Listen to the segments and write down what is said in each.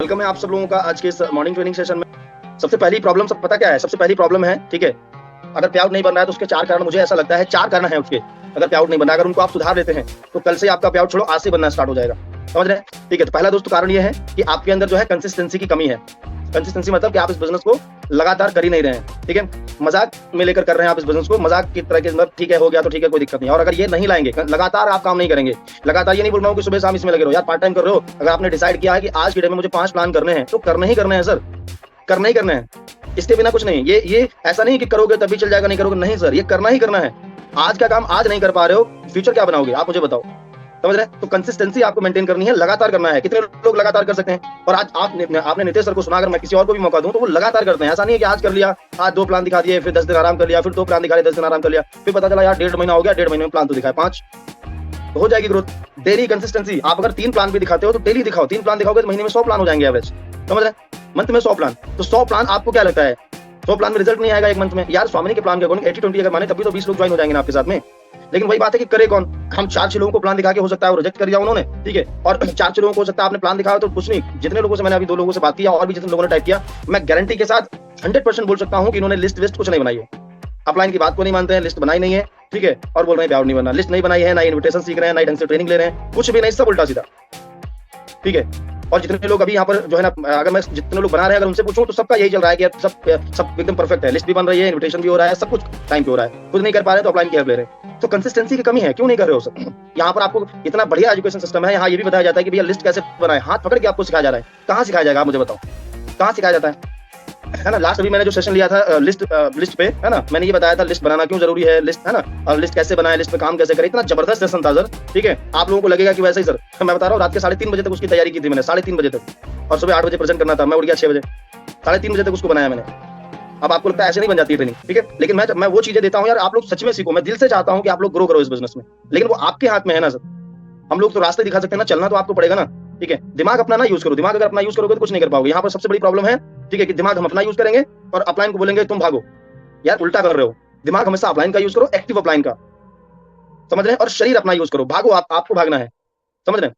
Welcome है आप सब लोगों का आज के इस मॉर्निंग ट्रेनिंग सेशन में। सबसे पहली प्रॉब्लम सब पता क्या है? सबसे पहली प्रॉब्लम है, ठीक है, अगर पे आउट नहीं बन रहा है तो उसके 4 कारण, मुझे ऐसा लगता है 4 कारण है उसके। अगर पे आउट नहीं बन रहा है, अगर उनको आप सुधार लेते हैं तो कल से आपका पे आउट छोड़ो, आज से बनना स्टार्ट हो जाएगा। समझ रहे हैं? ठीक है, तो पहला दोस्तों कारण ये है कि आपके अंदर जो है कंसिस्टेंसी की कमी है। कंसिस्टेंसी मतलब कि आप इस बिजनेस को लगातार कर ही नहीं रहे हैं, ठीक है, मजाक में लेकर कर रहे हैं आप इस बिजनेस को, मजाक की तरह के, मतलब ठीक है हो गया तो ठीक है कोई दिक्कत नहीं। और अगर ये नहीं लाएंगे, लगातार आप काम नहीं करेंगे, लगातार ये नहीं बोल रहा हूँ कि सुबह शाम इसमें लगे रहो यार, पार्ट टाइम कर रहे हो। अगर आपने डिसाइड किया है कि आज के डे में मुझे 5 प्लान करने हैं तो करने ही करने हैं सर, करना ही करना है, इसके बिना कुछ नहीं। ये ऐसा नहीं कि करोगे तभी चल जाएगा, नहीं करोगे नहीं सर, ये करना ही करना है। आज का काम आज नहीं कर पा रहे हो, फ्यूचर क्या बनाओगे आप मुझे बताओ। समझ रहे हैं? तो कंसिस्टेंसी आपको मेंटेन करनी है, लगातार करना है। कितने लोग लगातार कर सकते हैं? और आज आपने नितेश सर को सुना, अगर मैं किसी और को भी मौका दूं तो वो लगातार करते हैं। ऐसा नहीं है कि आज कर लिया, आज 2 प्लान दिखा दिए, फिर 10 दिन आराम कर लिया, फिर 2 प्लान दिखा दिए, 10 दिन आराम कर लिया, फिर पता चला यार 1.5 महीना हो गया, 1.5 महीने में प्लान तो दिखाए 5, तो हो जाएगी ग्रोथ। डेली कंसिस्टेंसी, आप अगर 3 प्लान भी दिखाते हो तो डेली दिखाओ, 3 प्लान दिखाओगे तो महीने में 100 प्लान हो जाएंगे एवरेज। समझ रहे हैं? मंथ में 100 प्लान, तो 100 प्लान आपको क्या लगता है 100 प्लान में रिजल्ट नहीं आएगा एक मंथ में? यार स्वामिनी के प्लान के अकॉर्डिंग 80-20 अगर माने तभी तो 20 लोग ज्वाइन हो जाएंगे ना आपके साथ में। लेकिन वही बात है कि करे कौन? हम 4-6 लोगों को प्लान दिखा के, हो सकता है वो रिजेक्ट कर दिया उन्होंने, ठीक है, और 4-6 लोगों को हो सकता है आपने प्लान दिखाया तो कुछ नहीं। जितने लोगों से मैंने अभी 2 लोगों से बात किया और भी जितने लोगों ने टाइप किया, मैं गारंटी के साथ 100% बोल सकता हूं कि इन्होंने लिस्ट वेस्ट कुछ नहीं बनाई है। अपलाइन की बात को नहीं मानते हैं, लिस्ट बनाई नहीं है, ठीक है, और बोल रहे हैं पे आउट नहीं बनना। लिस्ट नहीं बनाई है, ना इन्विटेशन सीख रहे हैं, ना ढंग से ट्रेनिंग ले रहे हैं, कुछ भी नहीं, सब उल्टा सीधा, ठीक है। और जितने लोग अभी यहाँ पर जो है ना, अगर मैं जितने लोग बना रहे हैं अगर उनसे पूछूं तो सबका यही चल रहा है कि सब एकदम परफेक्ट है, लिस्ट भी बन रही है, इन्विटेशन भी हो रहा है, सब कुछ टाइम पे हो रहा है, खुद नहीं कर पा रहे तो अपलाइन की हेल्प ले रहे हैं। तो कंसिस्टेंसी की कमी है, क्यों नहीं कर रहे हो सर? यहाँ पर आपको इतना बढ़िया एजुकेशन सिस्टम है, यहाँ ये भी बताया जाता है कि भैया लिस्ट कैसे बनाए, हाथ पकड़ के आपको सिखाया जा रहा है। कहाँ सिखाया जाएगा आप मुझे बताओ, कहाँ सिखाया जाता है ना? लास्ट अभी मैंने जो सेशन लिया था लिस्ट पे, है ना, मैंने ये बताया था लिस्ट बनाना क्यों जरूरी है, लिस्ट, है ना, और लिस्ट कैसे बनाए, लिस्ट पे काम कैसे करें। इतना जबरदस्त सेशन था सर, ठीक है। आप लोगों को लगेगा कि वैसे ही सर, मैं बता रहा हूँ, रात के 3:30 बजे तक उसकी तैयारी की थी मैंने, 3:30 बजे तक, और सुबह 8 बजे प्रेजेंट करना था, मैं उठ गया 6 बजे, 3:30 बजे तक उसको बनाया मैंने। अब आपको लगता है ऐसे नहीं बन जाती है ट्रेनिंग, ठीक है, लेकिन मैं वो चीजें देता हूँ यार, आप लोग सच में सीखो। मैं दिल से चाहता हूँ कि आप लोग ग्रो करो इस बिजनेस में, लेकिन वो आपके हाथ में है ना सर। हम लोग तो रास्ते दिखा सकते हैं ना, चलना तो आपको पड़ेगा ना, ठीक है। दिमाग अपना ना यूज करो, दिमाग अगर अपना यूज करोगे तो कुछ नहीं कर पाओगे। यहाँ पर सबसे बड़ी प्रॉब्लम है, ठीक है, कि दिमाग हम अपना यूज करेंगे और अपलाइन को बोलेंगे तुम भागो। यार उल्टा कर रहे हो, दिमाग हमेशा अपलाइन का यूज करो, एक्टिव अपलाइन का, समझ रहे हैं, और शरीर अपना यूज करो, भागो, आपको भागना है, समझ रहे हैं।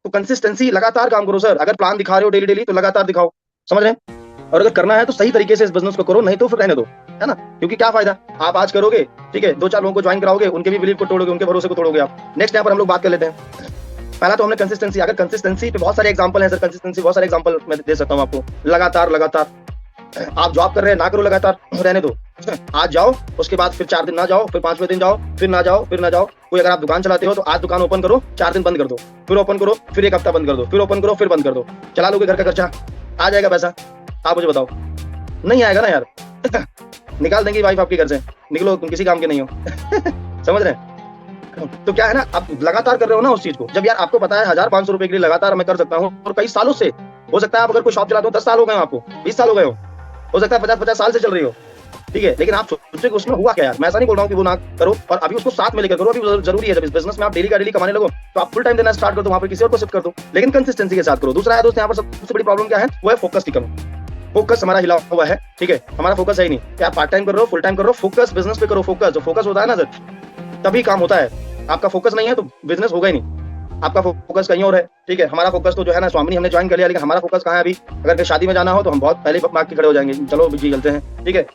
तो कंसिस्टेंसी, लगातार काम करो सर। अगर प्लान दिखा रहे हो डेली डेली तो लगातार दिखाओ, समझ रहे हैं। और अगर करना है तो सही तरीके से इस बिजनेस को करो, नहीं तो फिर रहने दो, है ना, क्योंकि क्या फायदा, आप आज करोगे, ठीक है, 2-4 लोगों को ज्वाइन कराओगे, उनके भी बिलीव को तोड़ोगे, उनके भरोसे को तोड़ोगे आप। नेक्स्ट यहाँ पर हम लोग बात कर लेते हैं। पहला तो हमने कंसिस्टेंसी, अगर कंसिस्टेंसी पे बहुत सारे एग्जांपल हैं सर, कंसिस्टेंसी बहुत सारे एग्जांपल मैं दे सकता हूं आपको। लगातार आप जॉब कर रहे हैं, ना करो, लगातार रहने दो। आज जाओ, उसके बाद फिर 4 दिन ना जाओ, फिर 5वें दिन जाओ, फिर ना जाओ, फिर ना जाओ। कोई अगर आप दुकान चलाते हो तो आज दुकान ओपन करो, 4 दिन बंद कर दो, फिर ओपन करो, फिर 1 हफ्ता बंद कर दो, फिर ओपन करो, फिर बंद कर दो। चला लोगे घर का खर्चा, आ जाएगा पैसा? आप मुझे बताओ, नहीं आएगा ना यार। निकाल देंगी वाइफ आपके घर से, निकलो तुम किसी काम के नहीं हो। समझ रहे हैं? तो क्या है ना, आप लगातार कर रहे हो ना उस चीज को। जब यार आपको पता है 1,500 रुपए के लिए लगातार मैं कर सकता हूँ, और कई सालों से, हो सकता है आप अगर कोई शॉप चलाते हो 10 साल हो गए आपको, 20 साल हो गए हो सकता है 50-50 साल से चल रही हो, ठीक है, लेकिन आप सोचो कि उसमें हुआ क्या यार। मैं ऐसा नहीं बोल रहा हूँ कि वो ना करो, और अभी उसको साथ में लेकर करो। अभी जरूरी है, जब इस बिजनेस में आप डेली का डेली कमाने लगो तो आप फुल टाइम देना स्टार्ट कर दो, वहां पर किसी और को शिफ्ट कर दो, लेकिन कंसिस्टेंसी के साथ करो। दूसरा है दोस्त, यहाँ पर सबसे बड़ी प्रॉब्लम क्या है, वो है फोकस की कमी। फोकस हमारा हिला हुआ है, ठीक है, हमारा फोकस है ही नहीं कि आप पार्ट टाइम कर रहे हो, फुल टाइम कर रहे हो, फोकस बिजनेस पे करो। फोकस, जो फोकस होता है ना सर, तभी काम होता है। आपका फोकस नहीं है तो बिजनेस होगा ही नहीं, आपका फोकस कहीं और है, ठीक है। हमारा फोकस तो जो है ना, स्वामिनी हमने ज्वाइन कर लिया, लेकिन हमारा फोकस कहाँ है अभी? अगर शादी में जाना हो तो हम बहुत पहले भाग के खड़े हो जाएंगे, चलो जी चलते हैं, ठीक है।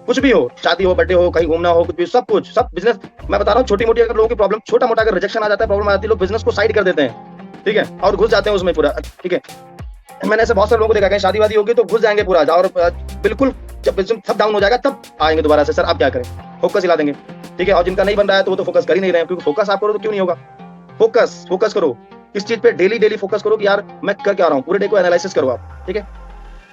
कुछ भी हो, शादी हो, बर्थडे हो, कहीं घूमना हो, कुछ भी, सब कुछ, सब बिजनेस। मैं बता रहा हूँ, छोटी मोटी अगर लोगों की प्रॉब्लम, छोटा मोटा अगर रिजेक्शन आ जाता है, प्रॉब्लम आ जाती है, लोग बिजनेस को साइड कर देते हैं, ठीक है, और घुस जाते हैं उसमें पूरा, ठीक है। मैंने ऐसे बहुत सारे लोगों को देखा, कहीं शादी वादी होगी तो घुस जाएंगे पूरा, और बिल्कुल जब बिजनेस सब डाउन हो जाएगा तब आएंगे दोबारा से, सर आप क्या करें, फोकस हिला देंगे, ठीक है। और जिनका नहीं बन रहा है तो वो तो फोकस कर ही नहीं रहे हैं, क्योंकि फोकस आप करो तो क्यों नहीं होगा। फोकस करो इस चीज पे, डेली फोकस करो कि यार मैं कर क्या रहा हूँ, पूरे डे को एनालिसिस करो आप, ठीक है।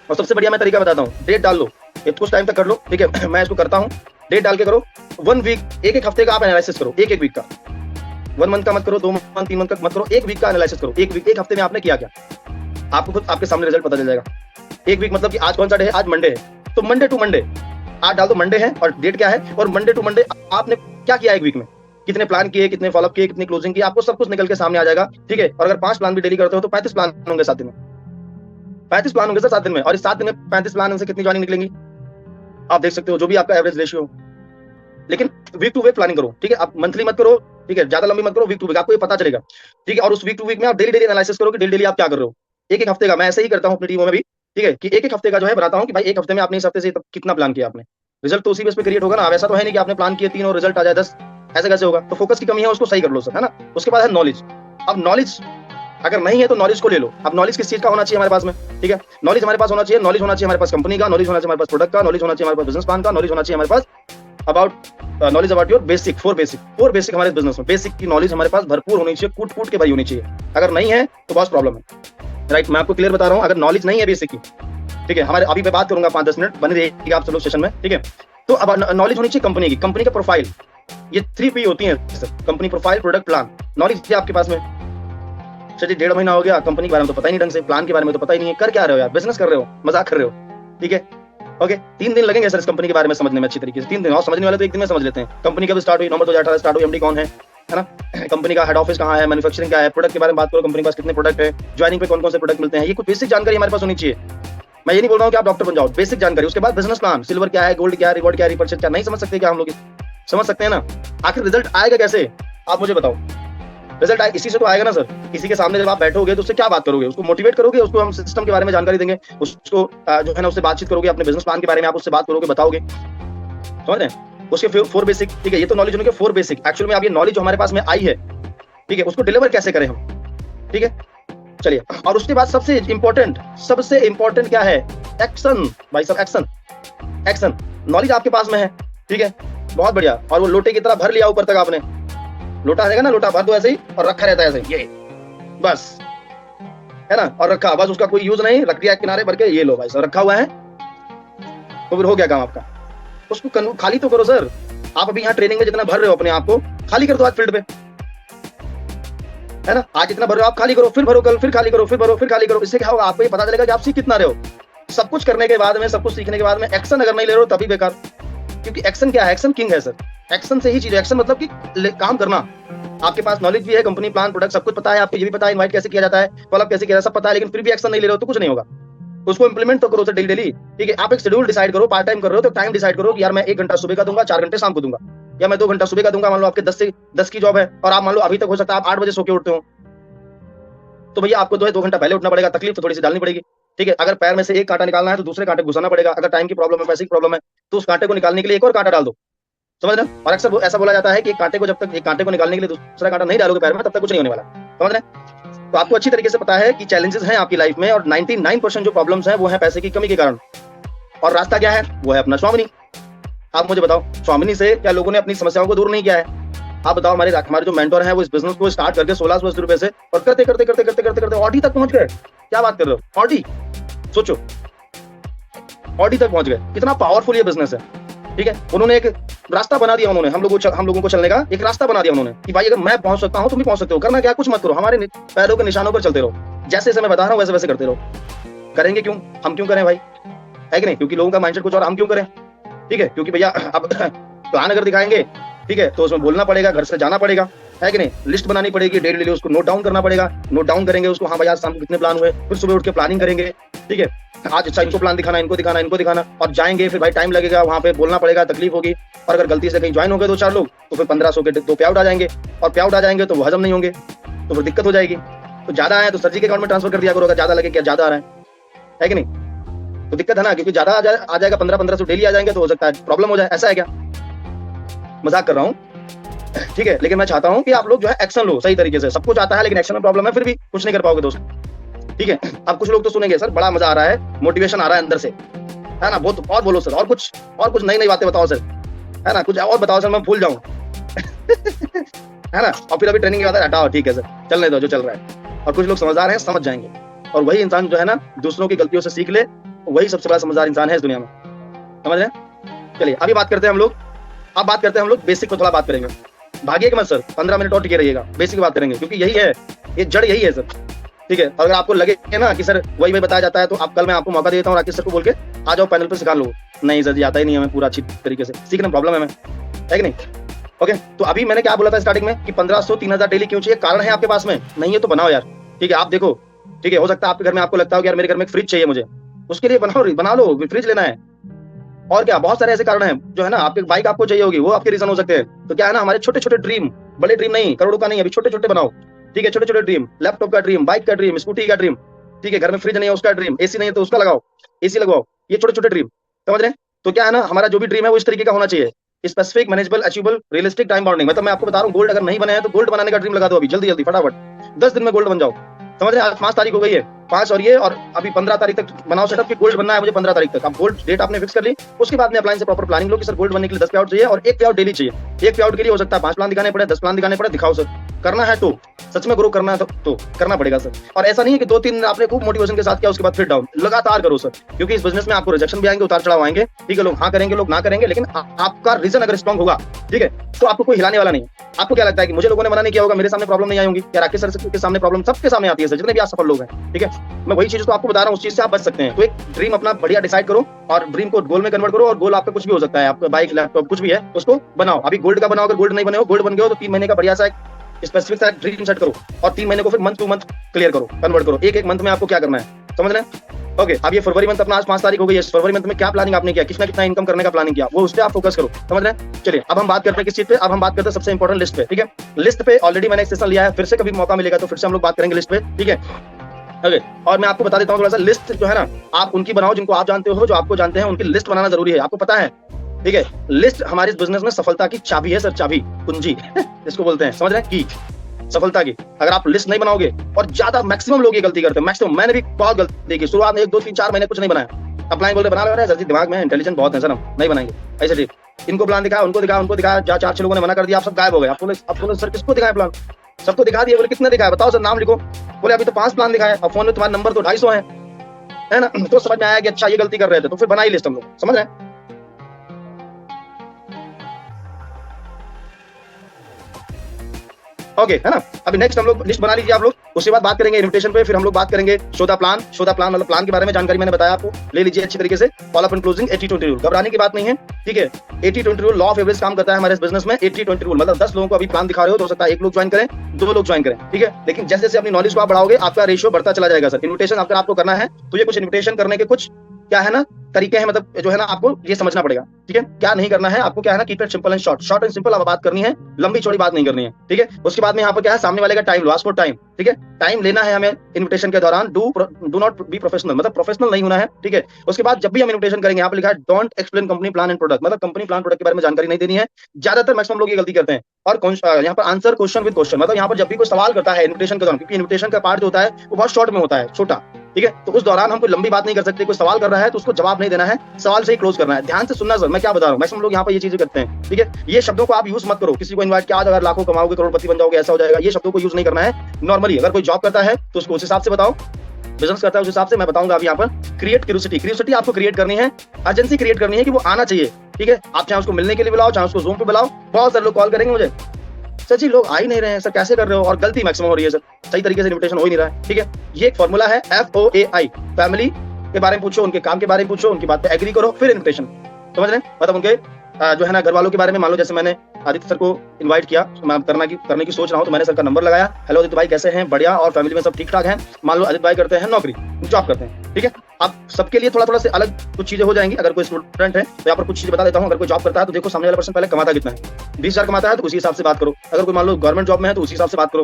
और सबसे बढ़िया मैं तरीका बताता हूँ, डेट डाल लो, कुछ टाइम तक कर लो, ठीक है। मैं इसको करता हूँ, डेट डाल के करो, 1 वीक, एक हफ्ते का आप एनालिसिस करो, एक वीक का, 1 मंथ का मत करो, 2 मंथ 3 मंथ का मत करो, 1 वीक का एनालिसिस करो। एक हफ्ते में आपने किया क्या, आपको खुद आपके सामने रिजल्ट पता चल जाएगा। 1 वीक मतलब कि आज कौन सा डे है, आज मंडे है, तो मंडे टू मंडे आज डाल दो, मंडे है और डेट क्या है, और मंडे टू मंडे आपने क्या किया 1 वीक में, कितने प्लान किए, कितने फॉलोअप किए, कितनी क्लोजिंग की, आपको सब कुछ निकल के सामने आ जाएगा, ठीक है। और अगर 5 प्लान भी डेली करते हो तो 35 प्लान होंगे 7 दिन में, 35 प्लान होंगे सर 7 दिन में, और इस 7 दिन में 35 प्लान से कितनी ज्वाइनिंग निकलेंगी आप देख सकते हो, जो भी आपका एवरेज रेशियो। लेकिन वीक टू वीक प्लानिंग करो, ठीक है, आप मंथली मत करो, ठीक है, ज्यादा लंबी मत करो, वीक टू वीक आपको ये पता चलेगा, ठीक है। और उस वीक टू वीक में आप डेली एनालिसिस करो कि डेली आप क्या कर रहे हो, एक एक हफ्ते का मैं ऐसे ही करता हूँ अपनी टीमों में भी, ठीक है, कि एक एक हफ्ते का जो है बताता हूँ कि भाई एक हफ्ते में आपने इस हफ्ते से कितना प्लान किया आपने, रिजल्ट तो उसी बेस पे क्रिएट होगा ना। वैसा तो है नहीं कि आपने प्लान किए 3 और रिजल्ट आ जाए 10, ऐसे कैसे होगा। तो फोकस की कमी है, उसको सही कर लो सर, है ना। उसके बाद है नॉलेज। अब नॉलेज अगर नहीं है तो नॉलेज को ले लो। अब नॉलेज किस चीज का होना चाहिए हमारे पास में, ठीक है, नॉलेज हमारे पास होना चाहिए, नॉलेज होना चाहिए हमारे पास कंपनी का, नॉलेज होना चाहिए हमारे पास प्रोडक्ट का, नॉलेज होना चाहिए हमारे पास बिजनेस प्लान का, नॉलेज होना चाहिए हमारे पास about knowledge about your basic, four basic हमारे बिजनेस में बेसिक की नॉलेज हमारे पास भरपूर होनी चाहिए, कूट कूट के भरी होनी चाहिए। अगर नहीं है तो बहुत प्रॉब्लम है, राइट। मैं आपको क्लियर बता रहा हूँ, अगर नॉलेज नहीं है बेसिक की, ठीक है, हमारे अभी मैं बात करूंगा 5-10 मिनट, बने रहिएगा आप सब लोग सेशन में, ठीक है। तो अब नॉलेज होनी चाहिए कंपनी की, कंपनी का प्रोफाइल, ये 3P होती है company, profile, product, plan. Knowledge क्या आपके पास में, चलिए 1.5 महीना हो गया, कंपनी के बारे में तो पता ही नहीं ढंग से, प्लान के बारे में तो पता ही नहीं है, कर क्या रहे हो यार, बिजनेस कर रहे हो, मजाक कर रहे हो, ठीक है, ओके। 3 दिन लगेंगे सर इस कंपनी के बारे में समझने में अच्छी तरीके से, 3 दिन, और समझने वाले तो 1 दिन में समझ लेते हैं। कंपनी कब स्टार्ट हुई, नवंबर 2018 स्टार्ट हुई, एमडी कौन है ना, कंपनी का हेड ऑफिस कहाँ है, मैन्युफैक्चरिंग क्या है, प्रोडक्ट के बारे में बात करो, कंपनी के पास कितने प्रोडक्ट है, ज्वाइनिंग पे कौन कौन से प्रोडक्ट मिलते हैं, ये कुछ बेसिक जानकारी हमारे पास होनी चाहिए। मैं ये नहीं बोल रहा हूँ कि आप डॉक्टर बन जाओ, बेसिक जानकारी। उसके बाद बिजनेस प्लान, सिल्वर क्या है, गोल्ड क्या है, रिवॉर्ड क्या है, रिपर्चेज क्या, नहीं समझ सकते क्या हम लोग, समझ सकते हैं ना। आखिर रिजल्ट आएगा कैसे, आप मुझे बताओ। रिजल्ट आए इसी से तो आएगा ना सर, किसी के सामने जब आप बैठोगे तो उससे क्या बात करोगे, उसको मोटिवेट करोगे, उसको हम सिस्टम के बारे में जानकारी देंगे, उसको जो है ना उससे बातचीत करोगे, अपने बिजनेस प्लान के बारे में आप उससे बात करोगे, बताओगे, समझ रहे हैं। उसके 4 बेसिक, ठीक है, ये तो नॉलेज होने के 4 बेसिक। एक्चुअल में आप ये नॉलेज जो हमारे पास में आई है, ठीक है, उसको डिलीवर कैसे करें हम, ठीक है, चलिए। और उसके बाद सबसे इंपॉर्टेंट क्या है, एक्शन भाई साहब, एक्शन। नॉलेज आपके पास में है, ठीक है, बहुत बढ़िया, और वो लोटे की तरह भर लिया ऊपर तक आपने, लोटा रहेगा ना, लोटा भर दो ऐसे ही और रखा रहता है ऐसे, ये बस, है ना, और रखा बस, उसका कोई यूज नहीं, रख दिया किनारे भर के, ये लो भाई साहब रखा हुआ है, तो फिर हो गया काम आपका। उसको खाली तो करो सर। आप अभी यहाँ ट्रेनिंग में जितना भर रहे हो अपने आप को, खाली कर दो आज फील्ड पे, है ना, आज इतना भर रहे हो आप, खाली करो, फिर भरो कल, फिर खाली करो, फिर भरो, फिर खाली करो। इससे क्या होगा, आपको ये पता चलेगा कि आप सीख कितना रहे हो। सब कुछ करने के बाद में, सब कुछ सीखने के बाद में एक्शन अगर नहीं ले रहे हो तभी बेकार, क्योंकि एक्शन क्या है, एक्शन किंग है सर। एक्शन से ही चीज, एक्शन मतलब कि काम करना। आपके पास नॉलेज भी है, कंपनी, प्लान, प्रोडक्ट सब कुछ पता है, आपको ये भी पता है इनवाइट कैसे किया जाता है, फॉलो अप कैसे किया जाता है, सब पता है, लेकिन फिर भी एक्शन नहीं ले रहे हो तो कुछ नहीं होगा। उसको इंप्लीमेंट तो करो सर डेली, ठीक है। आप एक शेड्यूल डिसाइड करो, पार्ट टाइम कर रहे हो तो टाइम डिसाइड करो कि यार मैं 1 घंटा सुबह का दूंगा, 4 घंटे शाम को दूंगा, या मैं 2 घंटा सुबह का दूंगा। मान लो आपके 10 से 10 की जॉब है और आप मान लो अभी तक हो सकता है आप 8 बजे सो के उठते हो, तो भैया आपको 2 घंटा पहले उठना पड़ेगा, तकलीफ तो थोड़ी सी डालनी पड़ेगी, ठीक है। अगर पैर में से एक कांटा निकालना है तो दूसरे कांटे घुसाना पड़ेगा। अगर टाइम की प्रॉब्लम है, पैसे की प्रॉब्लम है, तो उस कांटे को निकालने के लिए एक और कांटा डाल दो, समझ रहे हैं। और अक्सर ऐसा बोला जाता है कि कांटे को, जब तक एक कांटे को निकालने के लिए दूसरा कांटा नहीं डालोगे पैर में, तब तक कुछ नहीं होने वाला, समझ रहे हैं। तो आपको अच्छी तरीके से पता है कि चैलेंजेस हैं आपकी लाइफ में, और 99% जो प्रॉब्लम्स हैं वो है पैसे की कमी के कारण। और रास्ता क्या है, वो है अपना स्वामिनी। आप मुझे बताओ, स्वामिनी से क्या लोगों ने अपनी समस्याओं को दूर नहीं किया है। आप बताओ, हमारे जो मेंटर हैं वो इस बिजनेस को स्टार्ट करके 1600 रुपए से, और करते करते करते करते करते करते ऑडी तक पहुंच गए। क्या बात कर रहे हो, ऑडी, सोचो, ऑडी तक पहुंच गए। कितना पावरफुल ये बिजनेस है, ठीक है। उन्होंने एक रास्ता बना दिया, उन्होंने हम लोगों को चलने का एक रास्ता बना दिया उन्होंने, कि भाई अगर मैं पहुंच सकता हूं तुम भी पहुंच सकते हो। करना क्या, कुछ मत करो, हमारे पैरों के निशानों पर चलते रहो, जैसे जैसे मैं बता रहा हूं वैसे वैसे करते रहो। करेंगे क्यों, हम क्यों करें भाई, है कि नहीं, क्योंकि लोगों का माइंडसेट कुछ और, हम क्यों करें, ठीक है। क्योंकि भैया अब प्लान अगर दिखाएंगे, ठीक है, तो उसमें बोलना पड़ेगा, घर से जाना पड़ेगा, है कि नहीं, लिस्ट बनानी पड़ेगी, डेली उसको नोट डाउन करना पड़ेगा, नोट डाउन करेंगे उसको, हाँ भाई आज शाम को कितने प्लान हुए, फिर सुबह उठ के प्लानिंग करेंगे, ठीक है। आज अच्छा इनको प्लान दिखाना, इनको दिखाना, और जाएंगे, फिर भाई टाइम लगेगा, वहां पे बोलना पड़ेगा, तकलीफ होगी। और अगर गलती से कहीं ज्वाइन हो गए 2-4 लोग, तो फिर 1500 के 2 पे आउट आ जाएंगे, और पे आउट आ जाएंगे तो वो हजम नहीं होंगे, तो फिर दिक्कत हो जाएगी। तो ज्यादा आए तो सर जी के अकाउंट में ट्रांसफर कर दिया करो, अगर ज्यादा लगे, क्या ज्यादा आ रहा है कि नहीं, तो दिक्कत है ना, क्योंकि ज्यादा आ जाएगा, 1500 डेली आ जाएंगे तो हो सकता है प्रॉब्लम हो जाए। ऐसा है क्या, मजाक कर रहा हूँ, ठीक है। लेकिन मैं चाहता हूँ कि आप लोग जो है एक्शन लो सही तरीके से। सब कुछ आता है लेकिन एक्शन में प्रॉब्लम है, फिर भी कुछ नहीं कर पाओगे दोस्त, ठीक है। अब कुछ लोग तो सुनेंगे सर बड़ा मजा आ रहा है, मोटिवेशन आ रहा है अंदर से, है ना, बहुत, और बोलो सर, और कुछ नई बातें बताओ सर, है ना, कुछ और बताओ सर, मैं भूल जाऊं है ना। और फिर अभी ट्रेनिंग के बाद हटाओ, ठीक है सर, चलने दो जो चल रहा है। और कुछ लोग समझदार हैं, समझ जाएंगे, और वही इंसान जो है ना दूसरों की गलतियों से सीख ले, वही सबसे बड़ा समझदार इंसान है इस दुनिया में, समझ रहे हैं। चलिए अभी बात करते हैं हम लोग, अब बात करते हैं हम लोग बेसिक को थोड़ा बात करेंगे। भागिए मत सर, 15 मिनट और टिके रहिएगा, बेसिक की बात करेंगे, क्योंकि यही है, ये जड़ यही है सर, ठीक है। अगर आपको लगे ना कि सर वही बताया जाता है, तो आप कल मैं आपको मौका देता हूँ राकेश सर को बोल के आ जाओ पैनल पर सिखा लो। नहीं सर जी आता ही नहीं हमें पूरा अच्छी तरीके से, सीखना प्रॉब्लम है हमें, है कि नहीं। ओके, तो अभी मैंने क्या बोला था स्टार्टिंग में कि 1500-3000 डेली क्यों चाहिए, कारण है आपके पास में, नहीं है तो बनाओ यार, ठीक है। आप देखो, ठीक है, हो सकता है आपके घर में आपको लगता हो कि यार मेरे घर में एक फ्रिज चाहिए मुझे, उसके लिए बना लो, फ्रिज लेना है। और क्या, बहुत सारे ऐसे कारण हैं जो है ना, आपके बाइक आपको चाहिए होगी, वो आपके रीजन हो सकते हैं। तो क्या है ना, हमारे छोटे छोटे ड्रीम, बड़े ड्रीम नहीं, करोड़ों का नहीं, अभी छोटे छोटे बनाओ, ठीक है, छोटे छोटे ड्रीम, लैपटॉप का ड्रीम, बाइक का ड्रीम, स्कूटी का ड्रीम, ठीक है, घर में फ्रिज नहीं है उसका ड्रीम, एसी नहीं है तो उसका लगाओ, एसी लगवाओ, ये छोटे छोटे ड्रीम, समझ रहे हैं? तो क्या है ना, हमारा जो भी ड्रीम है वो इस तरीके का होना चाहिए, specific, manageable, achievable, realistic, time bounding. मतलब मैं आपको बता रहा हूँ, गोल्ड अगर नहीं बने हैं तो गोल्ड बनाने का ड्रीम लगा दो अभी, जल्दी जल्दी फटाफट 10 दिन में गोल्ड बन जाओ, समझ रहे हैं? आज 5 तारीख हो गई है, 5 और ये, और अभी 15 तारीख तक बनाओ सेटअप कि गोल्ड बनना है मुझे 15 तारीख तक। अब गोल्ड डेट आपने फिक्स कर ली, उसके बाद में अप्लाइन से प्रॉपर प्लानिंग लो कि सर गोल्ड बनने के लिए 10 पे आउट चाहिए और 1 पे आउट डेली चाहिए। 1 पे आउट के लिए हो सकता है 5 प्लान दिखाने पड़े, 10 प्लान दिखाने पड़े, दिखाओ सर, करना है तो सच में ग्रो करना है तो करना पड़ेगा सर। और ऐसा नहीं है कि 2-3 आपने खूब मोटिवेशन के साथ किया उसके बाद फिर डाउन, लगातार करो सर, क्योंकि इस बिजनेस में आपको रिजेक्शन भी आएंगे, उतार चढ़ाव आएंगे, ठीक है? लोग हाँ करेंगे, लोग ना करेंगे, लेकिन आपका रीजन अगर स्ट्रॉन्ग होगा, ठीक है, तो आपको कोई हिलाने वाला नहीं। आपको क्या लगता है कि मुझे लोगों ने मना नहीं किया होगा, मेरे सामने प्रॉब्लम नहीं आई होंगी? या राकेश सर के सामने प्रॉब्लम सबके सामने आती है सर, जितने भी असफल लोग हैं, ठीक है? मैं वही चीज तो आपको बता रहा हूँ, उस चीज से आप बच सकते हैं। तो एक ड्रीम अपना बढ़िया डिसाइड करो और ड्रीम को गोल में कन्वर्ट करो, और गोल आपका कुछ भी हो सकता है, आपका बाइक, लैपटॉप, कुछ भी है, उसको बनाओ। अभी गोल्ड का बनाओ, अगर गोल्ड नहीं बने हो, गोल्ड बन गए हो तो 3 महीने का बढ़िया सा एक स्पेसिफिक सा ड्रीम सेट करो और 3 महीने को फिर मंथ टू मंथ क्लियर करो, कन्वर्ट करो। एक मंथ में आपको क्या करना है, समझ रहे हैं? ओके, अब ये फरवरी मंथ अपना आज 5 तारीख हो गई है, फरवरी मंथ में क्या प्लानिंग आपने किया, कितना इनकम करने का प्लानिंग किया, वो उस पर आप फोकस करो, समझ रहे हैं? चलिए अब हम बात करते हैं किस चीज पे, अब हम बात करते हैं सबसे इंपॉर्टेंट लिस्ट पे, ठीक है? लिस्ट पे ऑलरेडी मैंने एक सेशन लिया है, फिर से कभी मौका मिलेगा तो फिर से हम लोग बात करेंगे लिस्ट पे, ठीक है? ओके, और मैं आपको बता देता हूँ थोड़ा सा, लिस्ट जो है ना, आप उनकी बनाओ जिनको आप जानते हो, जो आपको जानते हैं, उनकी लिस्ट बनाना जरूरी है, आपको पता है, ठीक है? लिस्ट हमारे इस बिजनेस में सफलता की चाबी है सर, चाबी, कुंजी जिसको बोलते हैं, समझ रहे हैं? की सफलता की। अगर आप लिस्ट नहीं बनाओगे, और ज्यादा मैक्सिमम लोग ये गलती करते हैं, मैक्सिमम, मैंने भी बहुत गलती की शुरुआत में, 1 2 3 4 महीने कुछ नहीं बनाया, अप्लाई बोलते बना रहे हैं सर जी, दिमाग में इंटेलिजेंट बहुत है सर, हम नहीं बनाएंगे ऐसे ठीक। इनको प्लान दिखाया, उनको दिखाया, उनको दिखाया, 4-6 लोगों ने मना कर दिया, आप सब गायब हो गए। आप बोले सर किसको दिखाया प्लान? सबको दिखा दिया। बोले कितने दिखाया बताओ सर, नाम लिखो। बोले अभी तो 5 प्लान दिखाया, और फोन में तुम्हारा नंबर तो 250 है ना? तो समझ में आया कि अच्छा ये गलती कर रहे थे, तो फिर बनाई लिस्ट हम लोग, समझ रहे हैं? ओके, है ना? अभी नेक्स्ट हम लोग लिस्ट बना लीजिए आप लोग, उसके बाद बात करेंगे इन्विटेशन पे, फिर हम लोग बात करेंगे शोधा प्लान मतलब प्लान के बारे में जानकारी मैंने बताया आपको, ले लीजिए अच्छी तरीके से। Follow up and closing 80-20 rule, घबराने की बात नहीं है, ठीक है? 80-20 रूल लॉ ऑफ एवरेज काम करता है हमारे इस बिजनेस में। 80-20 रूल मतलब 10 लोगों को अभी प्लान दिखा रहे हो तो हो सकता है 1 लोग ज्वाइन करें, 2 लोग ज्वाइन करें, ठीक है? लेकिन जैसे जैसे अपनी नॉलेज को आप बढ़ाओगे, आपका रेशियो बढ़ता चला जाएगा सर। इन्विटेशन अगर आपको करना है तो ये कुछ इन्विटेशन करने के कुछ क्या है ना तरीके हैं, मतलब जो है ना आपको ये समझना पड़ेगा, ठीक है? क्या नहीं करना है आपको, क्या है ना, keep it simple and short and simple आप बात करनी है, लंबी चौड़ी बात नहीं करनी है, ठीक है? उसके बाद में यहाँ पर क्या है, सामने वाले का time low, ask for time, ठीक है? टाइम लेना है हमें इन्विटेशन के दौरान। डू नॉट बी प्रोफेशनल, मतलब प्रोफेशनल नहीं होना है, ठीक है? उसके बाद जब भी हम इन्विटेशन करेंगे, यहाँ पर लिखा है don't explain company plan and product, मतलब कंपनी प्लान प्रोडक्ट के बारे में जानकारी नहीं देनी है। ज्यादातर मैक्सिमम लोग ये गलती करते हैं। और यहाँ पर आंसर क्वेश्चन विद क्वेश्चन, मतलब यहाँ पर जब भी कोई सवाल करता है इन्विटेशन के दौरान, क्योंकि इन्विटेशन का पार्ट जो होता है वो बहुत शॉर्ट में होता है, छोटा, ठीक है? तो उस दौरान हम कोई लंबी बात नहीं कर सकते। कोई सवाल कर रहा है तो उसको जवाब नहीं देना है, सवाल से ही क्लोज करना है। ध्यान से सुनना सर, मैं क्या बता रहा हूँ। मैक्सिमम लोग यहाँ पर ये चीजें करते हैं, ठीक है? ये शब्दों को आप यूज मत करो। किसी को इनवाइट किया, अगर लाखों कमाओगे, करोड़पति बन जाओगे, ऐसा हो जाएगा, ये शब्दों को यूज नहीं करना है। नॉर्मली अगर कोई जॉब करता है तो उसको उस हिसाब से बताओ, बिजनेस करता है उस हिसाब से। मैं बताऊंगा अभी यहाँ पर क्रिएट क्यूरियोसिटी आपको क्रिएट करनी है, अर्जेंसी क्रिएट करनी है कि वो आना चाहिए, ठीक है? आप चाहे उसको मिलने के लिए बुलाओ, चाहे उसको जूम पे बुलाओ। बहुत सारे लोग कॉल करेंगे मुझे, सर जी लोग आ ही नहीं रहे हैं सर, कैसे कर रहे हो? और गलती मैक्सिमम हो रही है सर, सही तरीके से इन्विटेशन हो ही नहीं रहा है, ठीक है? ये एक फॉर्मूला है FOAI, फैमिली के बारे में पूछो, उनके काम के बारे में पूछो, उनकी बात पे एग्री करो, फिर इन्विटेशन, समझ रहे हैं? मतलब उनके जो है ना घर वालों के बारे में, मान लो जैसे मैंने आदित्य सर को इनवाइट किया, मैं करने की सोच रहा हूँ, तो मैंने सर का नंबर लगाया, हेलो आदित्य भाई कैसे हैं? बढ़िया, और फैमिली में सब ठीक ठाक हैं? मान लो आदित्य भाई करते हैं नौकरी, जॉब करते हैं, ठीक है? अब सबके लिए थोड़ा थोड़ा से अलग कुछ चीजें हो जाएंगी। अगर कोई स्टूडेंट है तो यहाँ पर कुछ चीजें बता देता हूँ। अगर कोई जॉब करता है तो देखो सामने वाला पर्सन पहले कमाता कितना है, 20,000 कमाता है तो उसी हिसाब से बात करो। अगर कोई मान लो गवर्नमेंट जॉब में है तो उसी हिसाब से बात करो,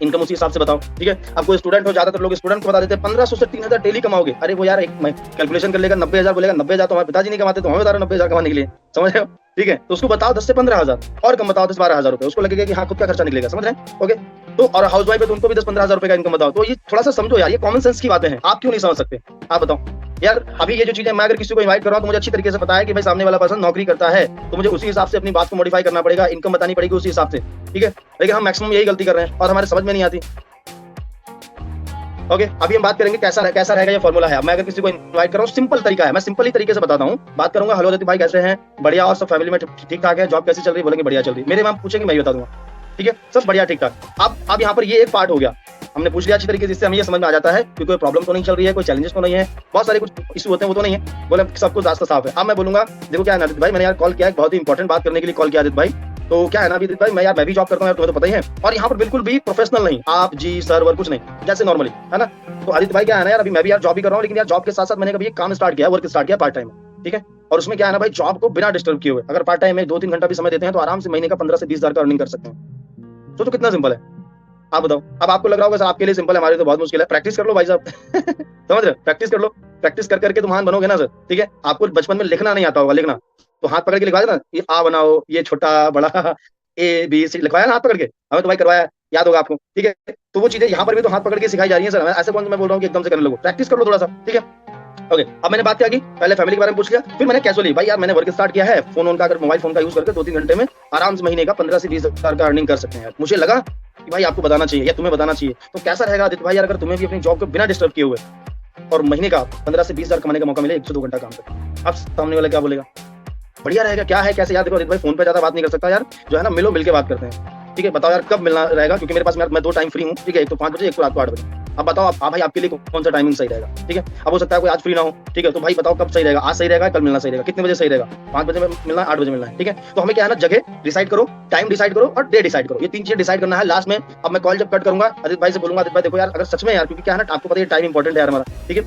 इनकम उसी हिसाब से बताओ, ठीक है? अब कोई स्टूडेंट हो, ज्यादातर लोग स्टूडेंट को बता देते हैं 1500 से 3000 डेली कमाओगे। अरे वो यार एक कैलकुलेशन कर लेगा, 90,000 बोलेगा, 90,000 तो हमारे पिताजी नहीं कमाते, तो हमें बता रहे 90,000 कमाने के लिए, समझ रहे हो? ठीक है, तो उसको बताओ 10 से 15,000 और कम बताओ 10-12,000 रुपए, उसको लगेगा कि हाँ खुद का खर्चा निकलेगा, समझ रहे हैं? ओके, तो और हाउस वाइफ है तो उनको भी 10-15,000 रुपए का इनकम बताओ। तो ये थोड़ा सा समझो यार, ये कॉमन सेंस की बातें हैं, आप क्यों नहीं समझ सकते? आप बताओ यार। अभी ये जो चीजें मैं अगर किसी को इनवाइट कर रहा हूं तो मुझे अच्छी तरीके से पता है कि भाई सामने वाला पर्सन नौकरी करता है, तो मुझे उसी हिसाब से अपनी बात को मॉडिफाई करना पड़ेगा, इनकम बतानी पड़ेगी उसी हिसाब से, ठीक है? लेकिन हम मैक्सिमम यही गलती कर रहे हैं और हमारे समझ में नहीं आती। ओके, अभी हम बात करेंगे कैसा रहेगा ये फॉर्मूला है। मैं अगर किसी को इनवाइट कर रहा हूँ, सिंपल तरीका है, मैं सिंपल ही तरीके से बताता हूँ। बात करूंगा, हेलो आदित्य भाई कैसे हैं? बढ़िया, और सब फैमिली में ठीक ठाक है? जॉब कैसी चल रही? बोलेंगे बढ़िया चल रही। मेरे मैम पूछेंगे, मैं बता दूंगा, ठीक है? सब बढ़िया ठीक ठाक। अब यहाँ पर ये एक पार्ट हो गया, हमने पूछ लिया अच्छी तरीके से, जिससे हमें ये समझ में आ जाता है कि कोई प्रॉब्लम तो नहीं चल रही है, कोई चैलेंजेस तो नहीं है, बहुत सारे कुछ इशू होते हैं वो तो नहीं है, बोले सब कुछ रास्ता साफ है। अब मैं बोलूंगा देखो क्या है आदित्य भाई, मैंने यार कॉल किया है, बहुत ही इंपॉर्टेंट बात करने के लिए कॉल किया आदित्य भाई। तो क्या है ना आदित्य भाई, मैं भी जॉब करता हूँ, तुम्हें तो पता ही है, और यहाँ पर बिल्कुल भी प्रोफेशनल नहीं, आप जी सर वर कुछ नहीं, जैसे नॉर्मली, है ना? तो आदित्य भाई क्या है ना यार, अभी मैं भी यार जॉब ही कर रहा हूँ, लेकिन यार जॉब के साथ साथ मैंने कभी एक काम स्टार्ट किया, वर्क स्टार्ट किया पार्ट टाइम, ठीक है? और उसमें क्या है ना भाई, जॉब को बिना डिस्टर्ब किए हुए अगर पार्ट टाइम में 2-3 घंटा भी समय देते हैं तो आराम से महीने का 15 से 20,000 का अर्निंग कर सकते हैं। तो कितना सिंपल है, आप बताओ। अब आपको लग रहा होगा सर आपके लिए सिंपल है, हमारे लिए तो बहुत मुश्किल है। प्रैक्टिस कर लो भाई साहब समझ रहे हो, प्रैक्टिस कर लो, प्रैक्टिस कर करके तुम महान बनोगे ना सर, ठीक है। आपको बचपन में लिखना नहीं आता होगा, लिखना तो हाथ पकड़ के लिखवा देना, ये आ बनाओ, ये छोटा बड़ा ए बी सी लिखवाया ना हाथ पकड़ के, हमें तो भाई करवाया, याद होगा आपको, ठीक है। तो वो चीजें यहाँ पर भी तो हाथ पकड़ के सिखाई जा रही है सर, ऐसे कौन मैं बोल रहा हूँ कि एकदम से करने लगो, प्रैक्टिस कर लो थोड़ा सा, ठीक है। ओके, अब मैंने बात क्या की, पहले फैमिली के बारे में पूछ लिया, फिर मैंने कैजुअली भाई यार मैंने वर्क स्टार्ट किया है, फोन का अगर मोबाइल फोन का यूज करके 2-3 घंटे में आराम से महीने का 15 से 20 हजार का अर्निंग कर सकते हैं यार। मुझे लगा कि भाई आपको बताना चाहिए या तुम्हें बताना चाहिए, तो कैसा रहेगा आदित्य भाई यार अगर तुम्हें भी अपनी जॉब को बिना डिस्टर्ब किए हुए और महीने का 15 से 20 हजार कमाने का मौका मिले 1 से 2 घंटा काम करके, अब सामने वाला क्या बोलेगा, बढ़िया रहेगा, क्या है कैसे। यार देखो आदित्य भाई फोन पे ज्यादा बात नहीं कर सकता यार, जो है ना मिलो मिलके बात करते हैं, ठीक है। बताओ यार कब मिलना रहेगा, क्योंकि मेरे पास मैं 2 टाइम फ्री हूँ, ठीक है, एक तो 5 बजे, एक तो रात को 8 बजे। अब बताओ आप भाई आपके लिए कौन सा टाइमिंग सही रहेगा, ठीक है। अब हो सकता है कोई आज फ्री ना हो, ठीक है, तो भाई बताओ कब सही रहेगा, आज सही रहेगा, कल मिलना सही रहेगा, कितने बजे सही रहेगा, 5 बजे मिलना, 8 बजे मिलना है, ठीक है। तो हमें क्या है ना, जगह डिसाइड करो, टाइम डिसाइड करो और डे डिसाइड करो, ये 3 चीजें डिसाइड करना है लास्ट में। अब मैं कॉल जब कट करूंगा आदित्य भाई से बोलूंगा, आदित्य भाई देखो यार अगर सच में यार, क्योंकि क्या है ना आपको पता है टाइम इंपॉर्टेंट है यार हमारा, ठीक है,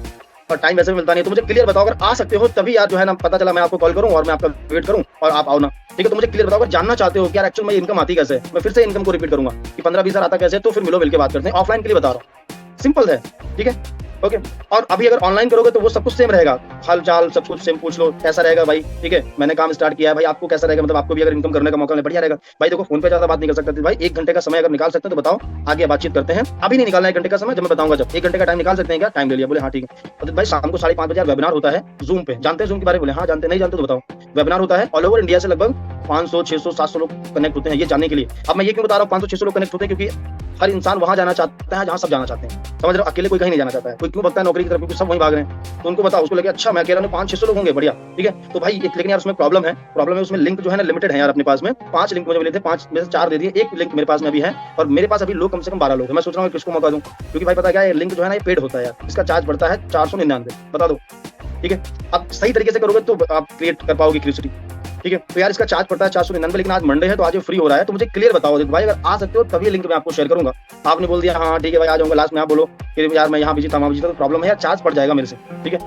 और टाइम वैसे भी मिलता नहीं है, तो मुझे क्लियर बताओ अगर आ सकते हो तभी यार जो है ना पता चला मैं आपको कॉल करूं और मैं आपका वेट करूं और आप आओ ना, ठीक है। तो मुझे क्लियर बताओ अगर जानना चाहते हो कि यार एक्चुअल में इनकम आती कैसे है, मैं फिर से इनकम को रिपीट करूंगा कि 15-20 हजार आता कैसे है, तो फिर मिलो मिलकर बात करते हैं, ऑफलाइन के लिए बता रहा हूँ, सिंपल है, ठीक है। ओके, और अभी अगर ऑनलाइन करोगे तो वो सब कुछ सेम रहेगा, हाल चाल सब कुछ सेम पूछ लो, कैसा रहेगा भाई, ठीक है, मैंने काम स्टार्ट किया है भाई, आपको कैसा रहेगा, मतलब आपको भी अगर इनकम करने का मौका मिले बढ़िया रहेगा भाई। देखो फोन पे ज्यादा बात नहीं कर सकते भाई, 1 घंटे का समय अगर निकाल सकते हैं तो बताओ, आगे बातचीत करते हैं। अभी नहीं निकालना 1 घंटे का समय, जब मैं बताऊंगा जब 1 घंटे का टाइम निकाल सकते हैं क्या, टाइम ले लिया, बोले हाँ ठीक है। तो भाई शाम को 5:30 बजे वेबिनार होता है जूम पे, जानते हैं जूम के बारे में, बोले हाँ जानते, नहीं जानते तो बताओ। वेबिनार होता है ऑल ओवर इंडिया से, लगभग 500 600 700 लोग कनेक्ट होते हैं ये जानने के लिए। अब मैं ये क्यों बता रहा हूँ 500 600 लोग कनेक्ट होते हैं, क्योंकि हर इंसान वहां जाना चाहता है जहां सब जाना चाहते हैं, समझ रहे हो, अकेले कोई कहीं नहीं जाना चाहता है। कोई क्यों भागता है नौकरी की तरफ, क्योंकि सब वहीं भाग रहे हैं, तो उनको बताओ, उसको लगे अच्छा मैं कह रहा हूँ 500-600 लोग होंगे, बढ़िया, ठीक है। तो भाई लेकिन यार उसमें प्रॉब्लम है उसमें लिंक जो है ना लिमिटेड है यार, अपने पास में 5 लिंक मुझे मिले थे, 5 में से 4 दे दिए, 1 लिंक मेरे पास में अभी है, और मेरे पास अभी लोग कम से कम 12 लोग हैं। मैं सोच रहा हूँ किसको मौका दूं, क्योंकि भाई पता क्या है, लिंक जो है ना ये पेड होता है यार, इसका चार्ज पड़ता है 499, बता दो, ठीक है। अब सही तरीके से करोगे तो आप क्रिएट कर पाओगे क्यूरियोसिटी, ठीक है। तो यार इसका चार्ज पड़ता है 499, लेकिन आज मंडे है तो आज फ्री हो रहा है, तो मुझे क्लियर बताओ भाई अगर आ सकते हो तभी लिंक मैं आपको शेयर करूंगा। आपने बोल दिया हाँ ठीक है भाई आ जाऊंगा, लास्ट में आप बोलो कि यार मैं यहाँ बिजी था वहाँ बिजी था, तो प्रॉब्लम है यार, चार्ज पड़ जाएगा मेरे से, ठीक है।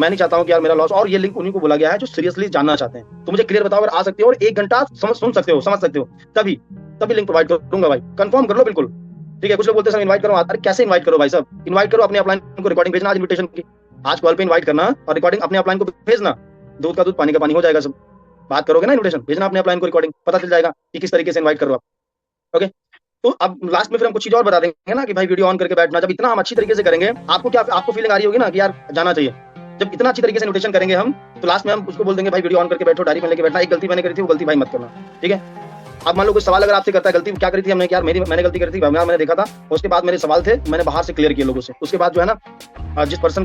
मैं नहीं चाहता हूँ कि यार मेरा लॉस, और ये लिंक उन्हीं को बोला गया है जो सीरियसली जानना चाहते हैं। तो मुझे क्लियर बताओ अगर आ सकते हो और 1 घंटा सुन सकते हो, समझ सकते हो, तभी लिंक प्रोवाइड करूंगा भाई, कंफर्म कर लो बिल्कुल, ठीक है। कुछ लोग बोलते हैं सर इनवाइट करो, अरे कैसे इनवाइट करो भाई साहब, इनवाइट करो अपने अपलाइन को, रिकॉर्डिंग भेजना आज इन्विटेशन की, आज कॉल पे इनवाइट करना और रिकॉर्डिंग अपने अपलाइन को भेजना, दूध का दूध पानी का पानी हो जाएगा सब। बात करोगे ना इन्विटेशन भेजना अपने अपलाइन को, रिकॉर्डिंग पता चल जाएगा कि किस तरीके से इनवाइट करो आप, ओके। तो अब लास्ट में फिर हम कुछ चीज और बता देंगे ना कि भाई वीडियो ऑन करके बैठना, जब इतना हम अच्छी तरीके से करेंगे आपको फीलिंग आ रही होगी ना कि यार जाना चाहिए, जब इतना अच्छी तरीके से इन्विटेशन करेंगे हम, तो लास्ट में हम उसको बोल देंगे भाई वीडियो ऑन करके बैठो, डायरी में लेके बैठना, एक गलती मैंने करी थी वो गलती भाई मत करना, ठीक है। अब मान लो कोई सवाल अगर आपसे करता है, गलती क्या करी थी हमने, यार मैंने गलती करी थी, वेबिनार मैंने देखा था, उसके बाद मेरे सवाल थे, मैंने बाहर से क्लियर किए लोगों से, उसके बाद जो है ना जिस पर्सन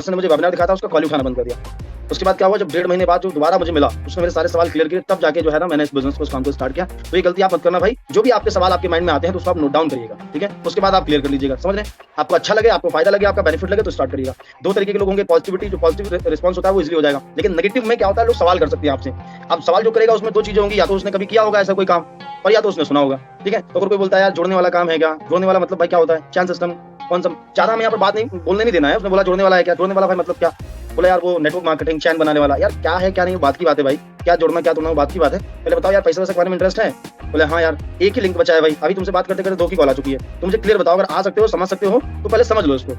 ने मुझे वेबिनार दिखाया था उसका कॉल उठाना बंद कर दिया। उसके बाद क्या हुआ, जब 1.5 महीने बाद जो दोबारा मुझे मिला उसने मेरे सारे सवाल क्लियर किए, तब जाके जो है ना मैंने इस बिजनेस को, इस काम को स्टार्ट किया। तो ये गलती आप मत करना भाई, जो भी आपके सवाल आपके माइंड में आते हैं तो उसको आप नोट डाउन करिएगा, ठीक है, उसके बाद आप क्लियर कर लीजिएगा, समझ रहे हैं। आपको अच्छा लगे, आपको फायदा लगे, आपका बेनिफिट लगे तो स्टार्ट करिएगा। 2 तरीके के लोग होंगे, पॉजिटिविटी, जो पॉजिटिव रिस्पॉन्स होता है वो इजीली हो जाएगा, लेकिन नेगेटिव में क्या होता है, लोग सवाल कर सकते हैं आपसे। अब सवाल जो करेगा उसमें 2 चीजें होंगी, या तो उसने कभी किया होगा ऐसा कोई काम, और या तो उसने सुना होगा, ठीक है। तो अगर कोई बोलता है यार जोड़ने वाला काम है क्या, जोड़ने वाला मतलब भाई क्या होता है, चैन सिस्टम कौन सा, ज्यादा हमें यहाँ पर बात नहीं बोलने नहीं देना है। उसने बोला जोड़ने वाला है क्या, जोड़ने वाला भाई मतलब क्या, बोला यार वो नेटवर्क मार्केटिंग चैन बनाने वाला, यार क्या है क्या नहीं बात की बात है भाई, क्या जोड़ना क्या तोड़ना बात की बात है। पहले बताओ यार पैसे वैसे कमाने में इंटरेस्ट है, बोले हाँ यार, एक ही लिंक बचा है भाई, अभी तुमसे बात करते करते 2 की कॉल आ चुकी है, तो मुझे क्लियर बताओ अगर आ सकते हो, समझ सकते हो तो पहले समझ लो इसको,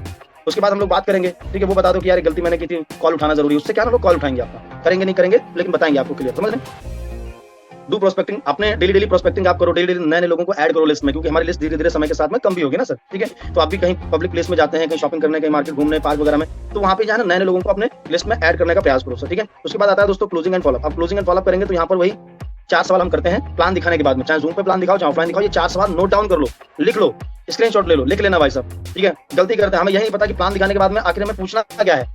उसके बाद हम लोग बात करेंगे, ठीक है। वो बता दो कि यार गलती मैंने की थी, कॉल उठाना जरूरी है, उससे क्या ना लोग कॉल उठाएंगे आपका, करेंगे नहीं करेंगे लेकिन बताएंगे आपको, क्लियर, समझ रहे। डू प्रोस्पेक्टिंग, अपने डेली प्रोस्पेक्टिंग आप करो, डेली नए लोगों को ऐड करो लिस्ट में, क्योंकि हमारी लिस्ट धीरे धीरे समय के साथ में कम भी होगी ना सर, ठीक है। तो आप भी कहीं पब्लिक प्लेस में जाते हैं, कहीं शॉपिंग करने, कहीं मार्केट घूमने, पार्क वगैरह में, तो वहाँ पे जो है ना नए लोगों को अपने लिस्ट में ऐड करने का प्रयास करो सर, ठीक है। उसके बाद आता है दोस्तों क्लोजिंग एंड फॉलोअप। अब क्लोजिंग एंड फॉलोअप करेंगे तो यहाँ पर वही 4 सवाल हम करते हैं प्लान दिखाने के बाद में, चाहे जूम पे प्लान दिखाओ चाहे ऑफलाइन दिखाओ, ये 4 सवाल नोट डाउन कर लो, लिख लो, स्क्रीनशॉट ले लो, लिख लेना भाई साहब, ठीक है। गलती करते हैं, हमें यही नहीं पता कि प्लान दिखाने के बाद में आखिर में पूछना क्या है,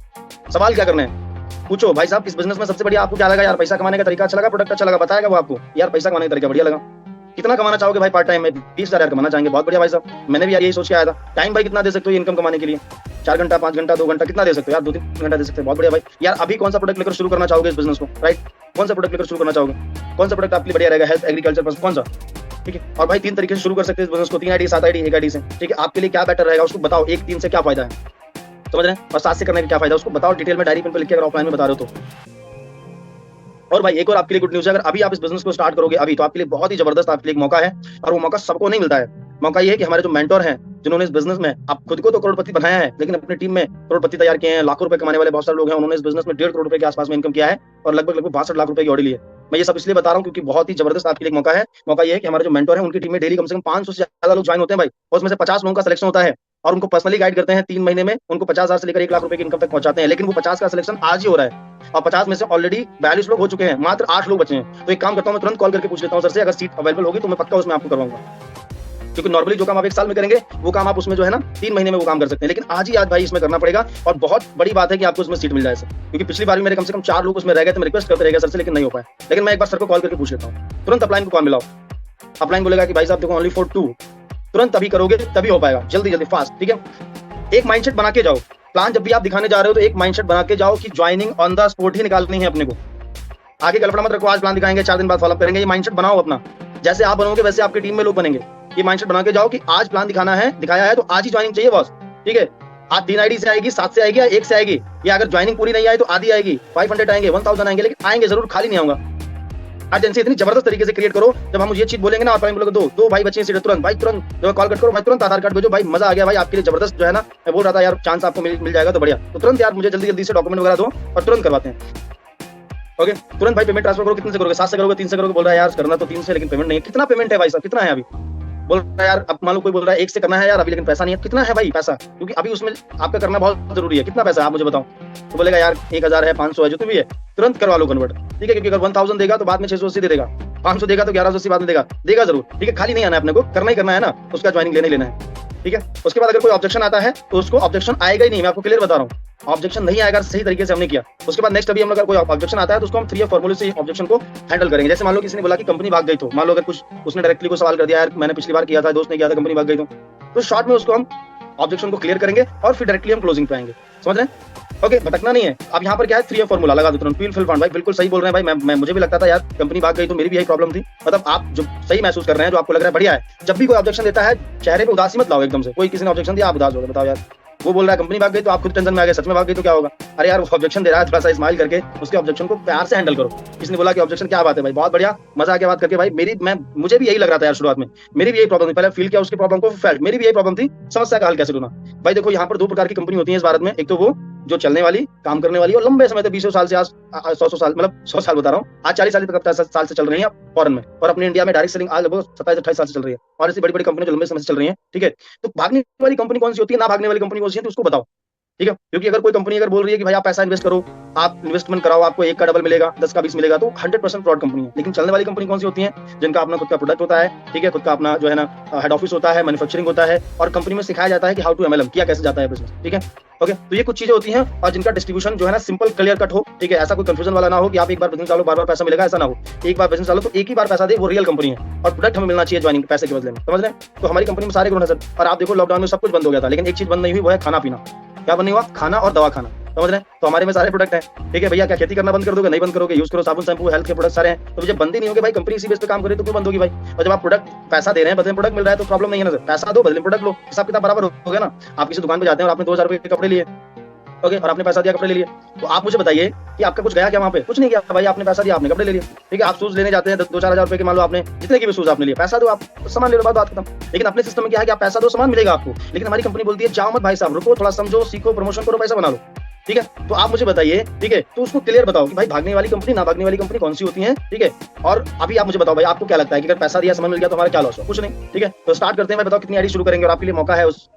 सवाल क्या करना है, पूछो भाई साहब इस बिजनेस में सबसे बढ़िया आपको क्या लगा, यार पैसा कमाने का तरीका अच्छा लगा, प्रोडक्ट अच्छा लगा, बताएगा वो आपको, यार पैसा कमाने का तरीका बढ़िया लगा। कितना कमाना चाहोगे भाई पार्ट टाइम में, 20,000 यार कमाना चाहेंगे, बहुत बढ़िया भाई साहब, मैंने भी यार यही सोच के आया था। टाइम भाई कितना दे सकते हो इनकम कमाने के लिए, 4 घंटा 5 घंटा 2 घंटा कितना दे सकते हो यार, 2-3 घंटा दे सकते हो, बहुत बढ़िया भाई। यार अभी कौन सा प्रोडक्ट लेकर शुरू करना चाहोगे इस बिजनेस को, राइट, कौन सा प्रोडक्ट लेकर शुरू करना चाहोगे, कौन सा प्रोडक्ट आपके लिए बढ़िया रहेगा, हेल्थ एग्रीकल्चर पर कौन सा, ठीक है। और भाई 3 तरीके से शुरू कर सकते हैं इस बिजनेस को, 3 आईडी 7 आईडी 1 आईडी से, ठीक है। आपके लिए क्या बेटर रहेगा उसको बताओ, 1-3 से क्या फायदा है, समझ रहे हैं, और 7 से करने का क्या फायदा उसको बताओ डिटेल में, डायरी पेन पे लिख के अगर ऑफलाइन में बता रहे हो तो। और भाई एक और आपके लिए गुड न्यूज़ है, अगर अभी आप इस बिजनेस को स्टार्ट करोगे अभी, तो आपके लिए बहुत ही जबरदस्त आपके लिए एक मौका है, और वो मौका सबको नहीं मिलता है। मौका ये है कि हमारे जो मेंटोर हैं, जिन्होंने इस बिजनेस में आप खुद को तो करोड़पति बनाया है, लेकिन अपनी टीम में करोड़पति तैयार किए हैं, लाखों रुपए कमाने वाले बहुत सारे लोग हैं, उन्होंने इस बिजनेस में 1.5 करोड़ रुपए के आसपास में इनकम किया है और लगभग 62 लाख रुपए की ऑर्डर ली है। मैं ये सब इसलिए बता रहा हूँ क्योंकि बहुत ही जबरदस्त आपके लिए एक मौका है। मौका ये है कि हमारे जो मेंटोर हैं, उनकी टीम में डेली कम से कम 500 से ज्यादा लोग ज्वाइन होते हैं भाई, और उसमें से 50 लोगों का सिलेक्शन होता है और उनको पर्सनली गाइड करते हैं। 3 महीने में उनको 50,000 से लेकर 1 लाख रुपए की इनकम तक पहुंचाते हैं। लेकिन वो 50 का सिलेक्शन आज ही हो रहा है और 50 में से ऑलरेडी 42 लोग हो चुके हैं, मात्र 8 लोग बचे हैं। तो एक काम करता हूँ, मैं तुरंत कॉल करके पूछ लेता हूँ सर से, अगर सीट अवेलेबल होगी तो मैं पक्का उसमें आपको करवाऊंगा। क्योंकि नॉर्मली जो काम आप 1 साल में करेंगे वो काम आप उसमें जो है ना 3 महीने में वो काम कर सकते हैं, लेकिन आज ही आज भाई इसमें करना पड़ेगा। और बहुत बड़ी बात है कि आपको उसमें सीट मिल जाए सर, क्योंकि पिछली बार भी मेरे कम से कम 4 लोग उसमें रह गए थे। मैं रिक्वेस्ट करते रह गया सर से, लेकिन नहीं हो पाया। लेकिन मैं एक बार सर को कॉल करके पूछ लेता हूँ, तुरंत अपलाइन को कॉल मिलाओ। अपलाइन बोलेगा कि भाई साहब देखो ओनली फॉर 2, तुरंत तभी करोगे तभी हो पाएगा, जल्दी जल्दी फास्ट। ठीक है, एक माइंडसेट बना के जाओ। प्लान जब भी आप दिखाने जा रहे हो तो एक माइंडसेट बना के जाओ कि ज्वाइनिंग ऑन द स्पॉट ही निकालनी है अपने को। आगे गलफड़ा मत रखो, आज प्लान दिखाएंगे 4 दिन बाद फॉलो करेंगे। ये माइंडसेट बनाओ अपना, जैसे आप बनोगे वैसे आपकी टीम में लोग बनेंगे। ये माइंडसेट बना के जाओ कि आज प्लान दिखाना है, दिखाया है तो आज ही ज्वाइनिंग चाहिए बॉस। ठीक है, आज 3 आईडी से आएगी, 7 से आएगी या 1 से आएगी, या अगर ज्वाइनिंग पूरी नहीं आई तो आधी आएगी, 500 आएंगे, 1000 आएंगे, लेकिन आएंगे जरूर, खाली नहीं आऊंगा। अर्जेंसी इतनी जबरदस्त तरीके से क्रिएट करो, जब हम मुझे ये चीज बोलेंगे ना आप बोलोगे दो भाई बच्चे सीधे तुरंत भाई तुरंत जो कॉल कट करो भाई, तुरंत आधार कार्ड भेजो भाई, मजा आ गया भाई आपके लिए जबरदस्त जो है ना। मैं बोल रहा था यार चांस आपको मिल जाएगा तो बढ़िया, तो तुरंत यार मुझे जल्दी जल्दी से डॉक्यूमेंट वगैरह दो और तुरंत करवाते हैं। ओके, तुरंत भाई पेमेंट ट्रांसफर करो। कितने से करोगे? 7 से करोगे, 3 से करोगे? बोल रहा है यार करना तो 3 से, लेकिन पेमेंट नहीं है। कितना पेमेंट है भाई साहब, कितना है अभी? बोल रहा है यार, अब मान लो कोई बोल रहा है 1 से करना है यार अभी, लेकिन पैसा नहीं है। कितना है भाई पैसा? क्योंकि अभी उसमें आपका करना बहुत जरूरी है। कितना पैसा है आप मुझे बताओ। तो बोलेगा यार 1000 है, 500 है, जो तो भी है तुरंत करवा लो कन्वर्ट। ठीक है, क्योंकि अगर 1000 देगा तो बाद में 680 दे देगा, 500 देगा तो 1180 बाद में देगा जरूर। ठीक है, खाली नहीं आना है अपने को, करना ही करना है ना, उसका ज्वाइनिंग लेना है। ठीक है, उसके बाद अगर कोई ऑब्जेक्शन आता है तो उसको ऑब्जेक्शन आएगा ही नहीं, मैं आपको क्लियर बता रहा हूँ। ऑब्जेक्शन नहीं आएगा सही तरीके से हमने किया। उसके बाद नेक्स्ट अभी हम अगर कोई ऑब्जेक्शन आता है तो उसको हम 3 फॉर्मूले से ऑब्जेक्शन को हैंडल करेंगे। जैसे मान लो किसी ने बोला कि कंपनी भाग गई, तो मान लो अगर कुछ उसने डायरेक्टली को सवाल कर दिया यार मैंने पिछली बार किया था, दोस्त ने किया था, कंपनी भाग गई, तो शॉर्ट में उसको हम ऑब्जेक्शन को क्लियर करेंगे और फिर डायरेक्टली हम क्लोजिंग पे आएंगे। समझ रहे हैं? ओके, भटकना नहीं है। अब यहाँ पर क्या है, 3 फॉर्मूला लगा दो तुरंत। फिल फंड भाई बिल्कुल सही बोल रहे हैं भाई। मैं मुझे भी लगता था यार कंपनी भाग गई तो मेरी भी यही प्रॉब्लम थी। मतलब आप जो सही महसूस कर रहे हैं, जो आपको लग रहा है बढ़िया है। जब भी कोई ऑब्जेक्शन देता है चेहरे पे उदासी मत लाओ एकदम से। कोई किसी ने ऑब्जेक्शन दिया आप उदास हो गए, बताओ यार वो बोल रहा है कंपनी भाग गई तो आप खुद टेंशन में आ गए, सच में भाग गई तो क्या होगा? अरे यार वो ऑब्जेक्शन दे रहा है, थोड़ा सा स्माइल करके उसके ऑब्जेक्शन को प्यार से हैंडल करो। किसने बोला कि ऑब्जेक्शन, क्या बात है भाई, बहुत बढ़िया, मजा आ गया बात करके भाई। मुझे भी यही लग रहा था यार शुरुआत में, मेरी भी यही प्रॉब्लम थी। पहले फील किया उसकी प्रॉब्लम को, फेल्ट, मेरी भी यही प्रॉब्लम थी। समस्या का हल कैसे ढूंढना भाई? देखो यहाँ पर 2 प्रकार की कंपनी होती है इस भारत में। एक तो वो जो चलने वाली, काम करने वाली और लंबे समय तक 20 साल से आज 100 साल, मतलब 100 साल बता रहा हूँ, आज 40 साल से चल रही है फॉरेन में, और अपने इंडिया में डायरेक्ट सेलिंग आज लगभग 27-28 साल से चल रही है। और ऐसी बड़ी बड़ी कंपनी जो लंबे समय से चल रही है। ठीक है, तो भागने वाली कंपनी कौन सी होती है, ना भागने वाली कंपनी कौन सी है, तो उसको बताओ। ठीक है, क्योंकि अगर कोई कंपनी अगर बोल रही है कि भाई आप पैसा इन्वेस्ट करो, आप इन्वेस्टमेंट कराओ, आपको 1 का डबल मिलेगा, 10 का 20 मिलेगा, तो 100% फ्रॉड कंपनी है। लेकिन चलने वाली कंपनी कौन सी होती है? जिनका अपना खुद का प्रोडक्ट होता है। ठीक है, खुद का अपना जो है ना हेड ऑफिस होता है, मैन्युफैक्चरिंग होता है, और कंपनी में सिखाया जाता है कि हाउ टू MLM किया कैसे जाता है बिजनेस। ठीक है, ओके, तो ये कुछ चीजें होती हैं, और जिनका डिस्ट्रीब्यूशन जो है ना सिंपल क्लियर कट हो। ठीक है, ऐसा कोई कंफ्यूजन वाला ना हो कि आप एक बार बिजनेस डालो बार-बार पैसा मिलेगा, ऐसा ना हो। एक बार बिजनेस डालो तो एक ही बार पैसा दे, वो रियल कंपनी है, और प्रोडक्ट हमें मिलना चाहिए ज्वाइनिंग पैसे के बदले में। समझ रहे हैं? तो हमारी कंपनी में सारे गुण हैं सर। और आप देखो लॉकडाउन में सब कुछ बंद हो गया था, लेकिन एक चीज बंद नहीं हुई, वो है खाना पीना। क्या बंद नहीं हुआ? खाना और दवा खाना। समझ रहे हैं? तो हमारे में सारे प्रोडक्ट हैं। ठीक है भैया, क्या खेती करना बंद कर दोगे? नहीं बंद करोगे, यूज करो, साबुन शैम्पू हेल्थ के प्रोडक्ट सारे हैं। तो मुझे बंद ही नहीं होगी भाई, कंपनी इसी बेस पे काम करे तो क्यों बंद होगी भाई? और जब आप प्रोडक्ट पैसा दे रहे हैं, बदले में प्रोडक्ट मिल रहा है, तो प्रॉब्लम नहीं है ना सर। पैसा दो, बदले में प्रोडक्ट लो, हिसाब किताब बराबर हो गया ना। आप किसी दुकान पे जाते हैं और आपने 2000 रुपए के कपड़े लिए, ओके, और आपने पैसा दिया, कपड़े ले लिए, तो आप मुझे बताइए कि आपका कुछ गया क्या वहाँ पे? कुछ नहीं गया भाई, आपने पैसा दिया, आपने कपड़े ले लिए। ठीक है, आप शूज लेने जाते हैं 2-4 हजार रुपए के, मान लो आपने जितने की भी शूज आपने लिए, पैसा दो, आप सामान ले लो, बात खत्म। लेकिन अपने सिस्टम में क्या है कि आप पैसा दो, सामान मिलेगा आपको। लेकिन हमारी कंपनी बोलती है जाओ मत भाई साहब, रुको, थोड़ा समझो, सीखो, प्रमोशन करो, पैसा बना लो। ठीक है, तो आप मुझे बताइए, ठीक है, तो उसको क्लियर बताओ कि भाई भागने वाली कंपनी, ना भागने वाली कंपनी कौन सी होती है। ठीक है, और अभी आप मुझे बताओ भाई, आपको क्या लगता है कि अगर पैसा दिया, सामान मिल गया तो हमारा क्या लॉस है? कुछ नहीं। ठीक है, तो स्टार्ट करते हैं। मैं बताओ कितनी आईडी शुरू करेंगे, और आपके लिए मौका है उस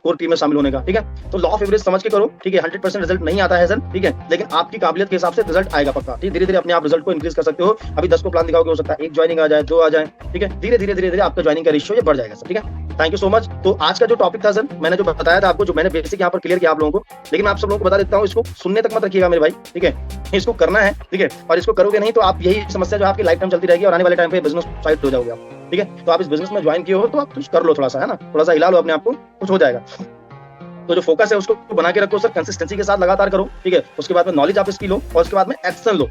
कोर टीम में शामिल होने का। ठीक है, तो लॉ ऑफ एवरेज समझ के करो। ठीक है, 100% रिजल्ट नहीं आता है सर। ठीक है, लेकिन आपकी काबिलियत के हिसाब से रिजल्ट आएगा पक्का। ठीक, धीरे धीरे अपने आप रिजल्ट को इंक्रीज कर सकते हो। अभी 10 को प्लान दिखाओगे, हो सकता है 1 ज्वाइनिंग आ जाए, 2 आ जाए। ठीक है, धीरे धीरे आपका ज्वाइनिंग का रेशियो ये बढ़ जाएगा सर। ठीक है, थैंक यू सो मच। तो आज का जो टॉपिक था सर, मैंने जो बताया था आपको, जो मैंने बेसिक यहाँ पर क्लियर किया आप लोगों को, लेकिन आप सब लोगों को बता देता हूँ, इसको सुनने तक मत रखिएगा मेरे भाई। ठीक है, इसको करना है। ठीक है, और इसको करोगे नहीं तो आप यही समस्या जो आपकी लाइफ टाइम चलती रहेगी, और आने वाले टाइम पे बिजनेस साइड हो जाओगे आप। ठीक है, तो आप इस बिजनेस में ज्वाइन किए हो तो आप कुछ कर लो, थोड़ा सा है ना, थोड़ा सा हिला लो अपने आप को, कुछ हो जाएगा। तो जो फोकस है उसको बना के रखो सर, कंसिस्टेंसी के साथ लगातार करो। ठीक है, उसके बाद में नॉलेज आप इसकी लो, और उसके बाद में एक्शन लो।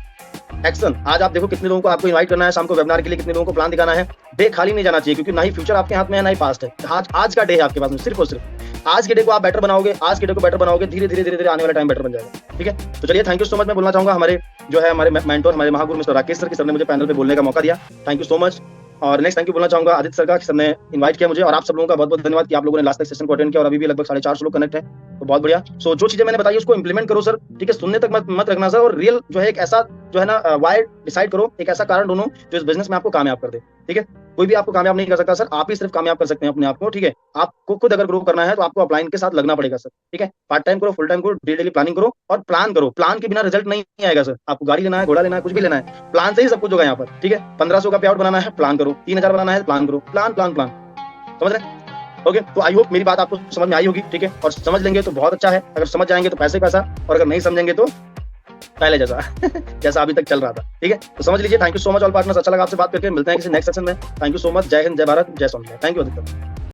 एक्शन, आज आप देखो कितने लोगों को आपको इनवाइट करना है शाम को वेबिनार के लिए, कितने लोगों को प्लान दिखाना है। डे खाली नहीं जाना चाहिए, क्योंकि ना ही फ्यूचर आपके हाथ में है, ना ही पास्ट है। आज का डे है आपके पास में, सिर्फ और सिर्फ आज के डे को आप बेटर बनाओगे, आज के डे को बेटर बनाओगे, धीरे धीरे आने वाला टाइम बेटर बन जाएगा। ठीक है, तो चलिए, थैंक यू सो मच। मैं बोलना चाहूंगा हमारे जो है हमारे मेंटोर, हमारे महागुरु मिस्टर राकेश सर, की सर ने मुझे पैनल पे बोलने का मौका दिया। Thank you so much. और नेक्स्ट थैंक यू बोलना चाहूंगा आदित्य सर का कि सर ने इनवाइट किया मुझे, और आप सब लोगों का बहुत बहुत धन्यवाद कि आप लोगों ने लास्ट तक सेशन को अटेंड किया और अभी भी लगभग 450 लोग कनेक्ट है, तो बहुत बढ़िया। सो जो चीजें मैंने बताई उसको इंप्लीमेंट करो सर, ठीक है, सुनने तक मत रखना सर, और रियल जो है एक ऐसा जो है ना वाई डिसाइड करो, एक ऐसा कारण ढूंढो जो इस बिजनेस में आपको कामयाब कर दे, ठीक है। कोई भी आपको कामयाब नहीं कर सकता सर, आप ही सिर्फ कामयाब कर सकते हैं अपने आप को, ठीक है। आपको खुद अगर ग्रो करना है तो आपको अपलाइन के साथ लगना पड़ेगा सर, ठीक है। पार्ट टाइम करो, फुल टाइम करो, डेली प्लानिंग करो और प्लान करो। प्लान के बिना रिजल्ट नहीं आएगा सर। आपको गाड़ी लेना है, घोड़ा लेना है, कुछ भी लेना है, प्लान से ही सब कुछ होगा यहाँ पर, ठीक है। 1500 का पे आउट बनाना है, प्लान करो। 3000 बनाना है, प्लान करो। प्लान प्लान प्लान, समझ रहे हैं? ओके, तो आई होप मेरी बात आपको समझ में आई होगी, ठीक है। और समझ लेंगे तो बहुत अच्छा है, अगर समझ जाएंगे तो पैसे पैसा, और अगर नहीं समझेंगे तो पहले जैसा जैसा अभी तक चल रहा था, ठीक है। तो समझ लीजिए। Thank you so much all partners, अच्छा लगा आपसे बात करके। मिलते हैं किसी नेक्स्ट सेशन में। Thank you so much. जय हिंद, जय भारत, जय सोनिया। थैंक यू अधिकतर।